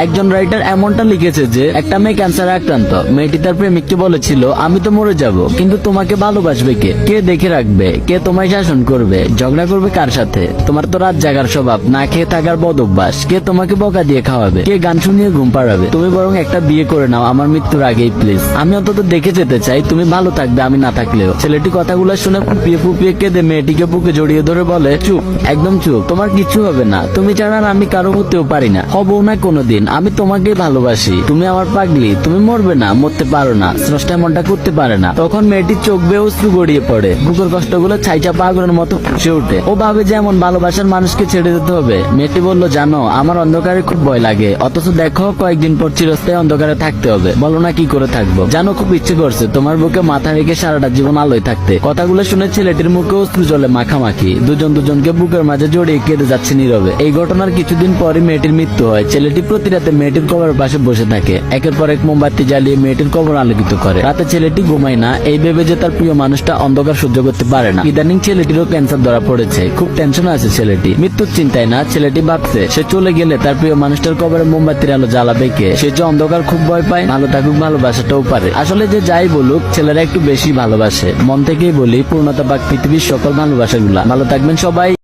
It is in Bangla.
একজন রাইটার এমনটা লিখেছে যে একটা মেয়ে ক্যান্সারে আক্রান্ত। মেয়েটি তার প্রেমিককে বলেছিল, আমি তো মরে যাব, কিন্তু তোমাকে ভালোবাসবে কে? কে দেখে রাখবে? কে তোমায় শাসন করবে? ঝগড়া করবে কার সাথে? তোমার তো রাত জাগার স্বভাব, না খেয়ে থাকার বদ অভ্যাস। কে তোমাকে বকা দিয়ে খাওয়াবে? কে গান শুনিয়ে ঘুম পাড়াবে? তুমি বরং একটা বিয়ে করে নাও আমার মৃত্যুর আগেই প্লিজ। আমি অন্তত দেখে যেতে চাই তুমি ভালো থাকবে আমি না থাকলেও। ছেলেটি কথাগুলো শুনে ফুপিয়ে ফুপিয়ে কেঁদে মেয়েটিকে বুকে জড়িয়ে ধরে বলে, চুপ, একদম চুপ, তোমার কিছু হবে না। তুমি ছাড়া আমি কারো হতেও পারি না, হবো না কোনোদিন। আমি তোমাকেই ভালোবাসি। তুমি আমার পাগলি, তুমি মরবে না, মরতে পারো না, স্রষ্টা এমনটা করতে পারে না। তখন মেয়েটির চোখ বেয়ে অশ্রু গড়িয়ে পড়ে, বুকের কষ্টগুলো ছাইচা পাগলের মতো ফুসে ওঠে। ও ভাবে যে এমন ভালোবাসার মানুষকে ছেড়ে দিতে হবে। মেয়েটি বলল, জানো আমার অন্ধকারে খুব ভয় লাগে, অথচ দেখো কয়েকদিন পর চিরস্থায়ী অন্ধকারে থাকতে হবে। বলো না কি করে থাকবো? জানো খুব ইচ্ছে করছে তোমার বুকে মাথা রেখে সারাটা জীবন আলোয় থাকতে। কথাগুলো শুনে ছেলেটির মুখে অশ্রু জলে মাখামাখি। দুজন দুজনকে বুকের মাঝে জড়িয়ে কেঁদে যাচ্ছে নীরবে। এই ঘটনার কিছুদিন পরই মেয়েটির মৃত্যু হয়। ছেলেটি প্রতি রাতে মেয়েটির কবরের পাশে বসে থাকে, একের পর এক মোমবাতি জ্বালিয়ে মেয়েটির কবর আলোকিত করে। রাতে ছেলেটি ঘুমায় না, এই ভেবে যে তার প্রিয় মানুষটা অন্ধকার সহ্য করতে পারে না। ইদানিং ছেলেটিরও ক্যান্সার ধরা পড়েছে। খুব টেনশন আছে ছেলেটি। মৃত্যুর চিন্তায় না, ছেলেটি ভাবছে সে চলে গেলে তার প্রিয় মানুষটার কবরে মোমবাতির আলো জ্বালাবে কে? সে যে অন্ধকার খুব ভয় পায়। ভালো থাকুক, ভালোবাসাটাও পারে। আসলে যে যাই বলুক, ছেলেরা একটু বেশি ভালোবাসে। মন থেকেই বলি, পূর্ণতা পাক পৃথিবীর সকল ভালোবাসাগুলা। ভালো থাকবেন সবাই।